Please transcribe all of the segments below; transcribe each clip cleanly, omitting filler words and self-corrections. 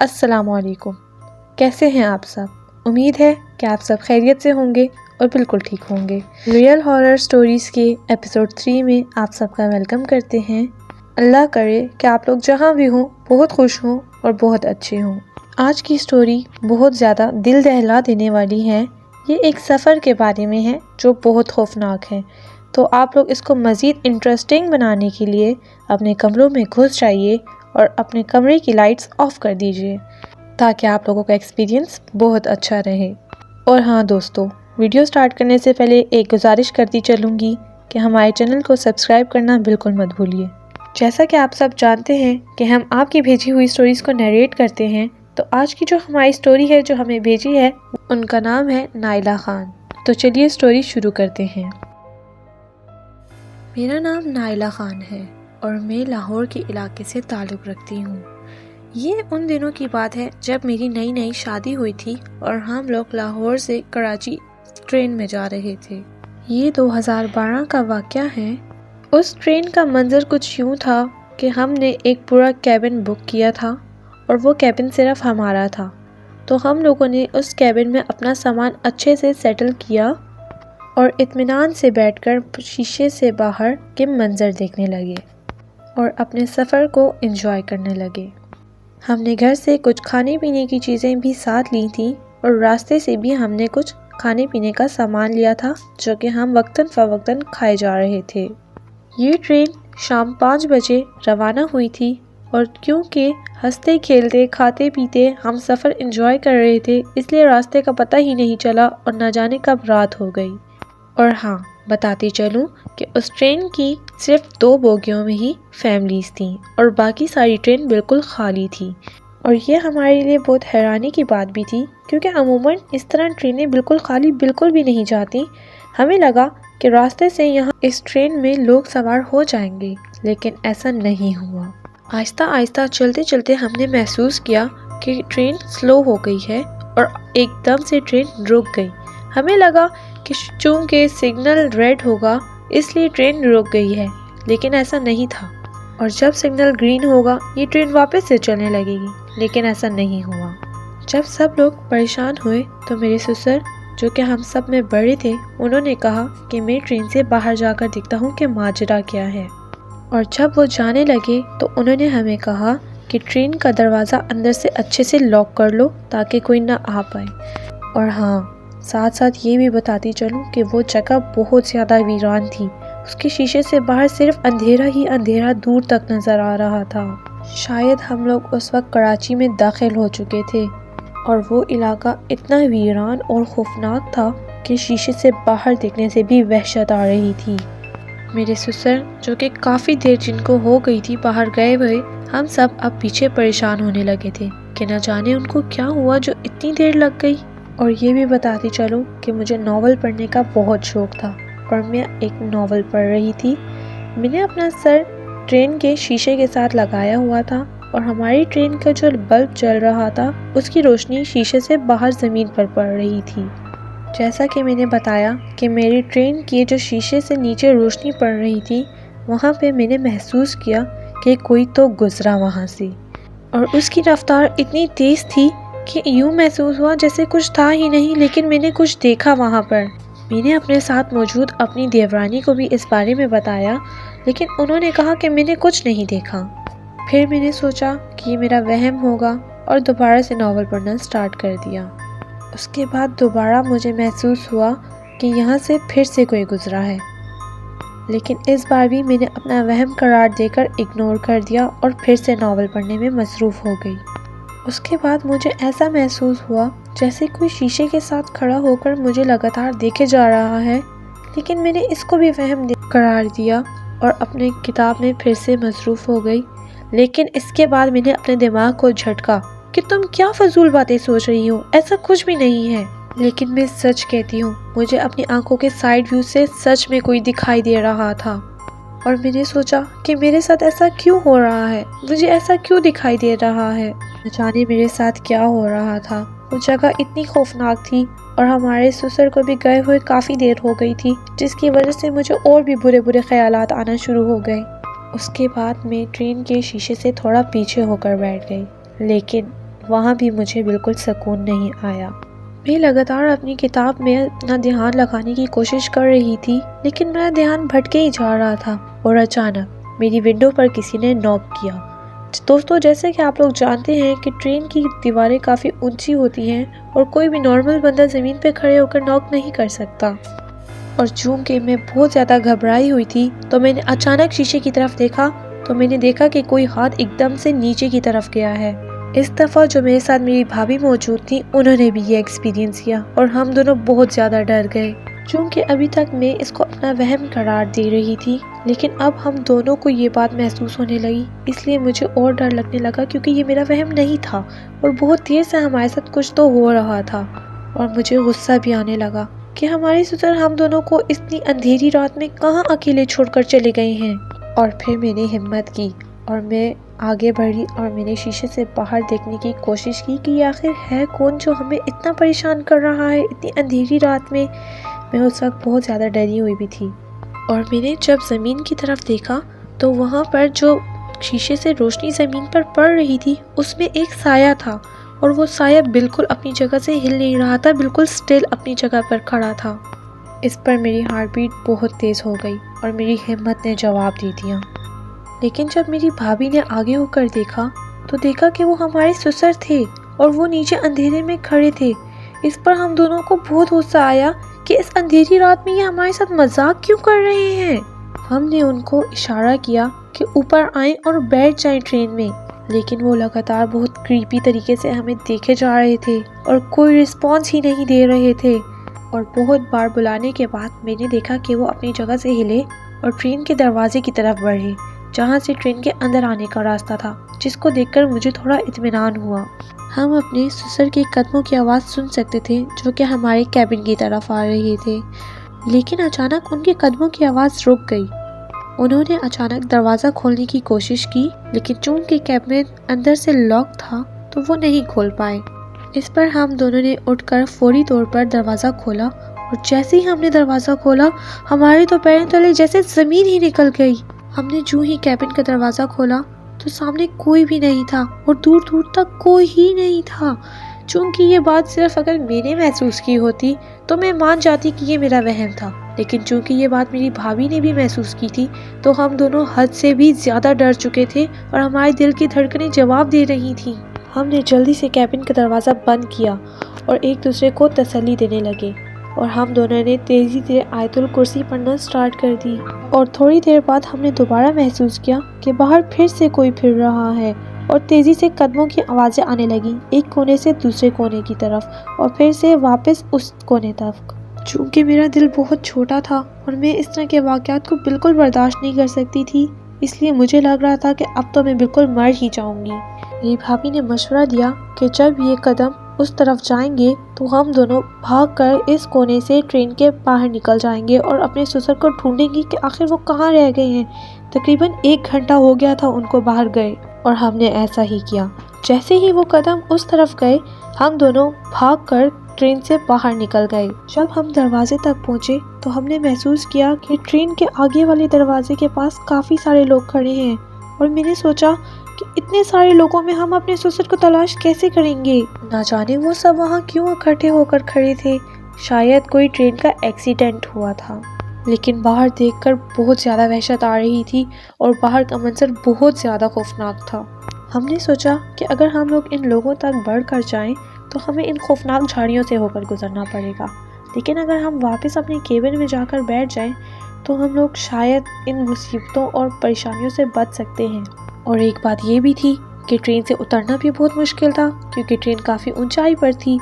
السلام علیکم، کیسے ہیں آپ سب؟ امید ہے کہ آپ سب خیریت سے ہوں گے اور بالکل ٹھیک ہوں گے۔ ریئل ہارر سٹوریز کے ایپیسوڈ 3 میں آپ سب کا ویلکم کرتے ہیں۔ اللہ کرے کہ آپ لوگ جہاں بھی ہوں بہت خوش ہوں اور بہت اچھے ہوں۔ آج کی سٹوری بہت زیادہ دل دہلا دینے والی ہے۔ یہ ایک سفر کے بارے میں ہے جو بہت خوفناک ہے، تو آپ لوگ اس کو مزید انٹرسٹنگ بنانے کے لیے اپنے کمروں میں گھس جائیے اور اپنے کمرے کی لائٹس آف کر دیجیے تاکہ آپ لوگوں کا ایکسپیرینس بہت اچھا رہے۔ اور ہاں دوستو، ویڈیو سٹارٹ کرنے سے پہلے ایک گزارش کرتی چلوں گی کہ ہمارے چینل کو سبسکرائب کرنا بالکل مت بھولیے۔ جیسا کہ آپ سب جانتے ہیں کہ ہم آپ کی بھیجی ہوئی سٹوریز کو نیریٹ کرتے ہیں، تو آج کی جو ہماری سٹوری ہے جو ہمیں بھیجی ہے ان کا نام ہے نائلہ خان۔ تو چلیے سٹوری شروع کرتے ہیں۔ میرا نام نائلہ خان ہے اور میں لاہور کے علاقے سے تعلق رکھتی ہوں۔ یہ ان دنوں کی بات ہے جب میری نئی شادی ہوئی تھی اور ہم لوگ لاہور سے کراچی ٹرین میں جا رہے تھے۔ یہ 2012 کا واقعہ ہے۔ اس ٹرین کا منظر کچھ یوں تھا کہ ہم نے ایک پورا کیبن بک کیا تھا اور وہ کیبن صرف ہمارا تھا، تو ہم لوگوں نے اس کیبن میں اپنا سامان اچھے سے سیٹل کیا اور اطمینان سے بیٹھ کر شیشے سے باہر کے منظر دیکھنے لگے اور اپنے سفر کو انجوائے کرنے لگے۔ ہم نے گھر سے کچھ کھانے پینے کی چیزیں بھی ساتھ لی تھیں اور راستے سے بھی ہم نے کچھ کھانے پینے کا سامان لیا تھا جو کہ ہم وقتاً فوقتاً کھائے جا رہے تھے۔ یہ ٹرین شام 5 بجے روانہ ہوئی تھی اور کیونکہ ہنستے کھیلتے کھاتے پیتے ہم سفر انجوائے کر رہے تھے، اس لیے راستے کا پتہ ہی نہیں چلا اور نہ جانے کب رات ہو گئی۔ اور ہاں، بتاتی چلوں کہ اس ٹرین کی صرف 2 بوگیوں میں ہی فیملیز تھیں اور باقی ساری ٹرین بالکل خالی تھی۔ اور یہ ہمارے لیے بہت حیرانی کی بات بھی تھی کیونکہ عموماً اس طرح ٹرینیں بالکل خالی بالکل بھی نہیں جاتی۔ ہمیں لگا کہ راستے سے یہاں اس ٹرین میں لوگ سوار ہو جائیں گے، لیکن ایسا نہیں ہوا۔ آہستہ آہستہ چلتے چلتے ہم نے محسوس کیا کہ ٹرین سلو ہو گئی ہے اور ایک دم سے ٹرین رک گئی۔ ہمیں لگا کہ چونکہ سگنل ریڈ ہوگا اس لیے ٹرین رک گئی ہے، لیکن ایسا نہیں تھا۔ اور جب سگنل گرین ہوگا یہ ٹرین واپس سے چلنے لگے گی، لیکن ایسا نہیں ہوا۔ جب سب لوگ پریشان ہوئے تو میرے سسر جو کہ ہم سب میں بڑے تھے، انہوں نے کہا کہ میں ٹرین سے باہر جا کر دیکھتا ہوں کہ ماجرا کیا ہے۔ اور جب وہ جانے لگے تو انہوں نے ہمیں کہا کہ ٹرین کا دروازہ اندر سے اچھے سے لاک کر لو تاکہ کوئی نہ آ پائے۔ اور ہاں، ساتھ ساتھ یہ بھی بتاتی چلوں کہ وہ جگہ بہت زیادہ ویران تھی۔ اس کے شیشے سے باہر صرف اندھیرا ہی اندھیرا دور تک نظر آ رہا تھا۔ شاید ہم لوگ اس وقت کراچی میں داخل ہو چکے تھے اور وہ علاقہ اتنا ویران اور خوفناک تھا کہ شیشے سے باہر دیکھنے سے بھی وحشت آ رہی تھی۔ میرے سسر جو کہ کافی دیر جن کو ہو گئی تھی باہر گئے ہوئے، ہم سب اب پیچھے پریشان ہونے لگے تھے کہ نہ جانے ان کو کیا ہوا جو اتنی دیر لگ گئی۔ اور یہ بھی بتاتی چلوں کہ مجھے ناول پڑھنے کا بہت شوق تھا اور میں ایک ناول پڑھ رہی تھی۔ میں نے اپنا سر ٹرین کے شیشے کے ساتھ لگایا ہوا تھا اور ہماری ٹرین کا جو بلب چل رہا تھا اس کی روشنی شیشے سے باہر زمین پر پڑ رہی تھی۔ جیسا کہ میں نے بتایا کہ میری ٹرین کی جو شیشے سے نیچے روشنی پڑ رہی تھی، وہاں پہ میں نے محسوس کیا کہ کوئی تو گزرا وہاں سے، اور اس کی رفتار اتنی تیز تھی کہ یوں محسوس ہوا جیسے کچھ تھا ہی نہیں، لیکن میں نے کچھ دیکھا وہاں پر۔ میں نے اپنے ساتھ موجود اپنی دیورانی کو بھی اس بارے میں بتایا، لیکن انہوں نے کہا کہ میں نے کچھ نہیں دیکھا۔ پھر میں نے سوچا کہ یہ میرا وہم ہوگا اور دوبارہ سے ناول پڑھنا سٹارٹ کر دیا۔ اس کے بعد دوبارہ مجھے محسوس ہوا کہ یہاں سے پھر سے کوئی گزرا ہے، لیکن اس بار بھی میں نے اپنا وہم قرار دے کر اگنور کر دیا اور پھر سے ناول پڑھنے میں مصروف ہو گئی۔ اس کے بعد مجھے ایسا محسوس ہوا جیسے کوئی شیشے کے ساتھ کھڑا ہو کر مجھے لگاتار دیکھے جا رہا ہے، لیکن میں نے اس کو بھی وہم قرار دیا اور اپنے کتاب میں پھر سے مصروف ہو گئی۔ لیکن اس کے بعد میں نے اپنے دماغ کو جھٹکا کہ تم کیا فضول باتیں سوچ رہی ہو، ایسا کچھ بھی نہیں ہے۔ لیکن میں سچ کہتی ہوں، مجھے اپنی آنکھوں کے سائیڈ ویو سے سچ میں کوئی دکھائی دے رہا تھا، اور میں نے سوچا کہ میرے ساتھ ایسا کیوں ہو رہا ہے، مجھے ایسا کیوں دکھائی دے رہا ہے، نہ جانے میرے ساتھ کیا ہو رہا تھا۔ وہ جگہ اتنی خوفناک تھی اور ہمارے سسر کو بھی گئے ہوئے کافی دیر ہو گئی تھی، جس کی وجہ سے مجھے اور بھی برے خیالات آنا شروع ہو گئے۔ اس کے بعد میں ٹرین کے شیشے سے تھوڑا پیچھے ہو کر بیٹھ گئی، لیکن وہاں بھی مجھے بالکل سکون نہیں آیا۔ میں لگاتار اپنی کتاب میں اپنا دھیان لگانے کی کوشش کر رہی تھی، لیکن میرا دھیان بھٹکے ہی جا رہا تھا، اور اچانک میری ونڈو پر کسی نے نوک کیا۔ دوستو، جیسے کہ آپ لوگ جانتے ہیں کہ ٹرین کی دیواریں کافی اونچی ہوتی ہیں اور کوئی بھی نارمل بندہ زمین پہ کھڑے ہو کر نوک نہیں کر سکتا، اور چونکہ میں بہت زیادہ گھبرائی ہوئی تھی تو میں نے اچانک شیشے کی طرف دیکھا تو میں نے دیکھا کہ کوئی ہاتھ ایک دم سے نیچے کی طرف گیا ہے۔ اس دفعہ جو میرے ساتھ میری بھابھی موجود تھی، انہوں نے بھی یہ ایکسپیرینس کیا اور ہم دونوں بہت زیادہ ڈر گئے۔ چونکہ ابھی تک میں اس کو اپنا وہم قرار دے رہی تھی، لیکن اب ہم دونوں کو یہ بات محسوس ہونے لگی، اس لیے مجھے اور ڈر لگنے لگا، کیونکہ یہ میرا وہم نہیں تھا اور بہت دیر سے ہمارے ساتھ کچھ تو ہو رہا تھا۔ اور مجھے غصہ بھی آنے لگا کہ ہمارے سسر ہم دونوں کو اتنی اندھیری رات میں کہاں اکیلے چھوڑ کر چلے گئے ہیں۔ اور پھر میں نے ہمت کی اور میں آگے بڑھی اور میں نے شیشے سے باہر دیکھنے کی کوشش کی کہ یہ آخر ہے کون جو ہمیں اتنا پریشان کر رہا ہے اتنی اندھیری رات میں۔ میں اس وقت بہت زیادہ ڈری ہوئی بھی تھی، اور میں نے جب زمین کی طرف دیکھا تو وہاں پر جو شیشے سے روشنی زمین پر پڑ رہی تھی، اس میں ایک سایہ تھا، اور وہ سایہ بالکل اپنی جگہ سے ہل نہیں رہا تھا، بالکل سٹل اپنی جگہ پر کھڑا تھا۔ اس پر میری ہارٹ بیٹ بہت تیز ہو گئی اور میری ہمت نے جواب دے دیا۔ لیکن جب میری بھابھی نے آگے ہو کر دیکھا تو دیکھا کہ وہ ہمارے سسر تھے اور وہ نیچے اندھیرے میں کھڑے تھے۔ اس پر ہم دونوں کو بہت غصہ آیا کہ اس اندھیری رات میں یہ ہمارے ساتھ مذاق کیوں کر رہے ہیں۔ ہم نے ان کو اشارہ کیا کہ اوپر آئیں اور بیٹھ جائیں ٹرین میں، لیکن وہ لگاتار بہت کریپی طریقے سے ہمیں دیکھے جا رہے تھے اور کوئی رسپانس ہی نہیں دے رہے تھے۔ اور بہت بار بلانے کے بعد میں نے دیکھا کہ وہ اپنی جگہ سے ہلے اور ٹرین کے دروازے کی طرف بڑھے، جہاں سے ٹرین کے اندر آنے کا راستہ تھا، جس کو دیکھ کر مجھے تھوڑا اطمینان ہوا۔ ہم اپنے سسر کے قدموں کی آواز سن سکتے تھے جو کہ ہمارے کیبن کی طرف آ رہے تھے، لیکن اچانک ان کے قدموں کی آواز رک گئی۔ انہوں نے اچانک دروازہ کھولنے کی کوشش کی، لیکن چونکہ کیبن اندر سے لاک تھا تو وہ نہیں کھول پائے۔ اس پر ہم دونوں نے اٹھ کر فوری طور پر دروازہ کھولا، اور جیسے ہی ہم نے دروازہ کھولا ہمارے تو پیروں تلے جیسے زمین ہی نکل گئی۔ ہم نے جو ہی کیبن کا دروازہ کھولا تو سامنے کوئی بھی نہیں تھا اور دور دور تک کوئی ہی نہیں تھا۔ چونکہ یہ بات صرف اگر میں نے محسوس کی ہوتی تو میں مان جاتی کہ یہ میرا وہم تھا، لیکن چونکہ یہ بات میری بھابھی نے بھی محسوس کی تھی تو ہم دونوں حد سے بھی زیادہ ڈر چکے تھے اور ہمارے دل کی دھڑکنیں جواب دے رہی تھیں۔ ہم نے جلدی سے کیبن کا دروازہ بند کیا اور ایک دوسرے کو تسلی دینے لگے، اور ہم دونوں نے تیزی سے آیت الکرسی پڑھنا سٹارٹ کر دی۔ اور تھوڑی دیر بعد ہم نے دوبارہ محسوس کیا کہ باہر پھر سے کوئی پھر رہا ہے، اور تیزی سے قدموں کی آوازیں آنے لگیں، ایک کونے سے دوسرے کونے کی طرف اور پھر سے واپس اس کونے تک۔ چونکہ میرا دل بہت چھوٹا تھا اور میں اس طرح کے واقعات کو بالکل برداشت نہیں کر سکتی تھی، اس لیے مجھے لگ رہا تھا کہ اب تو میں بالکل مر ہی جاؤں گی۔ میری بھابھی نے مشورہ دیا کہ جب یہ قدم اس طرف جائیں گے تو ہم دونوں بھاگ کر اس کونے سے ٹرین کے باہر نکل جائیں گے اور اپنے سسر کو ڈھونڈیں گے کہ آخر وہ کہاں رہ گئے ہیں۔ تقریباً 1 گھنٹہ ہو گیا تھا ان کو باہر گئے، اور ہم نے ایسا ہی کیا۔ جیسے ہی وہ قدم اس طرف گئے ہم دونوں بھاگ کر ٹرین سے باہر نکل گئے۔ جب ہم دروازے تک پہنچے تو ہم نے محسوس کیا کہ ٹرین کے آگے والے دروازے کے پاس کافی سارے لوگ کھڑے ہیں، اور میں نے سوچا کہ اتنے سارے لوگوں میں ہم اپنے سسر کو تلاش کیسے کریں گے؟ نہ جانے وہ سب وہاں کیوں اکٹھے ہو کر کھڑے تھے، شاید کوئی ٹرین کا ایکسیڈنٹ ہوا تھا۔ لیکن باہر دیکھ کر بہت زیادہ وحشت آ رہی تھی اور باہر کا منظر بہت زیادہ خوفناک تھا۔ ہم نے سوچا کہ اگر ہم لوگ ان لوگوں تک بڑھ کر جائیں تو ہمیں ان خوفناک جھاڑیوں سے ہو کر گزرنا پڑے گا، لیکن اگر ہم واپس اپنے کیبن میں جا کر بیٹھ جائیں تو ہم لوگ شاید ان مصیبتوں اور پریشانیوں سے بچ سکتے ہیں۔ اور ایک بات یہ بھی تھی کہ ٹرین سے اترنا بھی بہت مشکل تھا، کیونکہ ٹرین کافی اونچائی پر تھی۔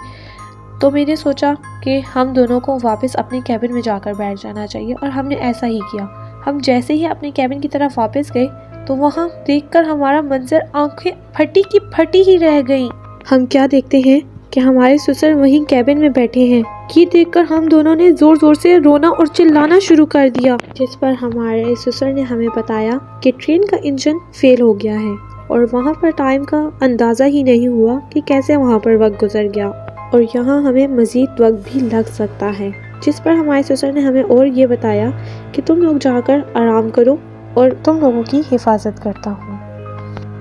تو میں نے سوچا کہ ہم دونوں کو واپس اپنے کیبن میں جا کر بیٹھ جانا چاہیے، اور ہم نے ایسا ہی کیا۔ ہم جیسے ہی اپنے کیبن کی طرف واپس گئے تو وہاں دیکھ کر ہمارا منظر آنکھیں پھٹی کی پھٹی ہی رہ گئیں۔ ہم کیا دیکھتے ہیں کہ ہمارے سسر وہیں کیبن میں بیٹھے ہیں۔ یہ دیکھ کر ہم دونوں نے زور زور سے رونا اور چلانا شروع کر دیا، جس پر ہمارے سسر نے ہمیں بتایا کہ ٹرین کا انجن فیل ہو گیا ہے، اور وہاں پر ٹائم کا اندازہ ہی نہیں ہوا کہ کیسے وہاں پر وقت گزر گیا، اور یہاں ہمیں مزید وقت بھی لگ سکتا ہے۔ جس پر ہمارے سسر نے ہمیں اور یہ بتایا کہ تم لوگ جا کر آرام کرو اور تم لوگوں کی حفاظت کرتا ہوں۔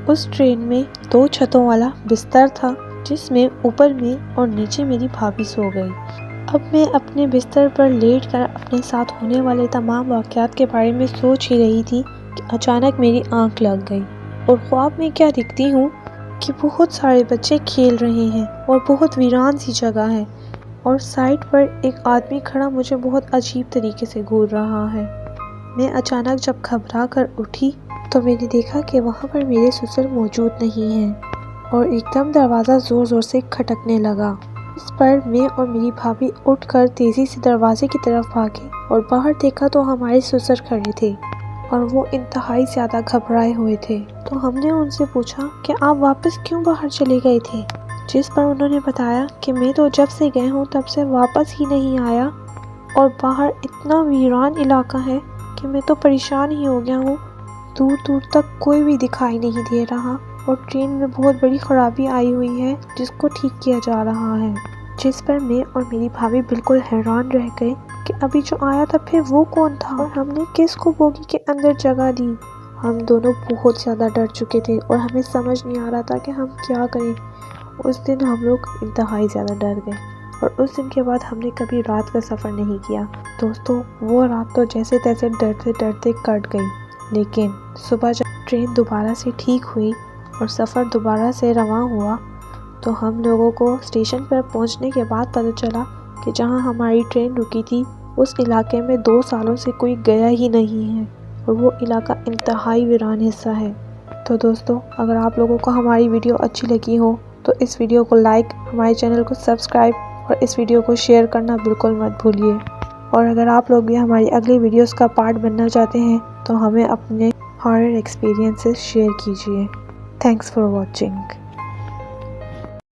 اس ٹرین میں 2 چھتوں والا بستر تھا، جس میں اوپر میں اور نیچے میری بھابھی سو گئی۔ اب میں اپنے بستر پر لیٹ کر اپنے ساتھ ہونے والے تمام واقعات کے بارے میں سوچ ہی رہی تھی کہ اچانک میری آنکھ لگ گئی اور خواب میں کیا دیکھتی ہوں کہ بہت سارے بچے کھیل رہے ہیں اور بہت ویران سی جگہ ہے، اور سائڈ پر ایک آدمی کھڑا مجھے بہت عجیب طریقے سے گھور رہا ہے۔ میں اچانک جب گھبرا کر اٹھی تو میں نے دیکھا کہ وہاں پر میرے سسر موجود نہیں ہیں، اور ایک دم دروازہ زور زور سے کھٹکنے لگا۔ اس پر میں اور میری بھابھی اٹھ کر تیزی سے دروازے کی طرف بھاگے اور باہر دیکھا تو ہمارے سسر کھڑے تھے اور وہ انتہائی زیادہ گھبرائے ہوئے تھے۔ تو ہم نے ان سے پوچھا کہ آپ واپس کیوں باہر چلے گئے تھے، جس پر انہوں نے بتایا کہ میں تو جب سے گئے ہوں تب سے واپس ہی نہیں آیا، اور باہر اتنا ویران علاقہ ہے کہ میں تو پریشان ہی ہو گیا ہوں، دور دور تک کوئی بھی دکھائی نہیں دے رہا، اور ٹرین میں بہت بڑی خرابی آئی ہوئی ہے جس کو ٹھیک کیا جا رہا ہے۔ جس پر میں اور میری بھابھی بالکل حیران رہ گئے کہ ابھی جو آیا تھا پھر وہ کون تھا اور ہم نے کس کو بوگی کے اندر جگہ دی۔ ہم دونوں بہت زیادہ ڈر چکے تھے اور ہمیں سمجھ نہیں آ رہا تھا کہ ہم کیا کریں۔ اس دن ہم لوگ انتہائی زیادہ ڈر گئے، اور اس دن کے بعد ہم نے کبھی رات کا سفر نہیں کیا۔ دوستو، وہ رات تو جیسے تیسے ڈرتے ڈرتے کٹ گئی، لیکن صبح جب ٹرین دوبارہ سے ٹھیک ہوئی اور سفر دوبارہ سے رواں ہوا تو ہم لوگوں کو اسٹیشن پر پہنچنے کے بعد پتہ چلا کہ جہاں ہماری ٹرین رکی تھی اس علاقے میں 2 سالوں سے کوئی گیا ہی نہیں ہے، اور وہ علاقہ انتہائی ویران حصہ ہے۔ تو دوستو، اگر آپ لوگوں کو ہماری ویڈیو اچھی لگی ہو تو اس ویڈیو کو لائک، ہمارے چینل کو سبسکرائب اور اس ویڈیو کو شیئر کرنا بالکل مت بھولیے۔ اور اگر آپ لوگ بھی ہماری اگلی ویڈیوز کا پارٹ بننا چاہتے ہیں تو ہمیں اپنے ہارر ایکسپیرینسز شیئر کیجیے۔ Thanks for watching.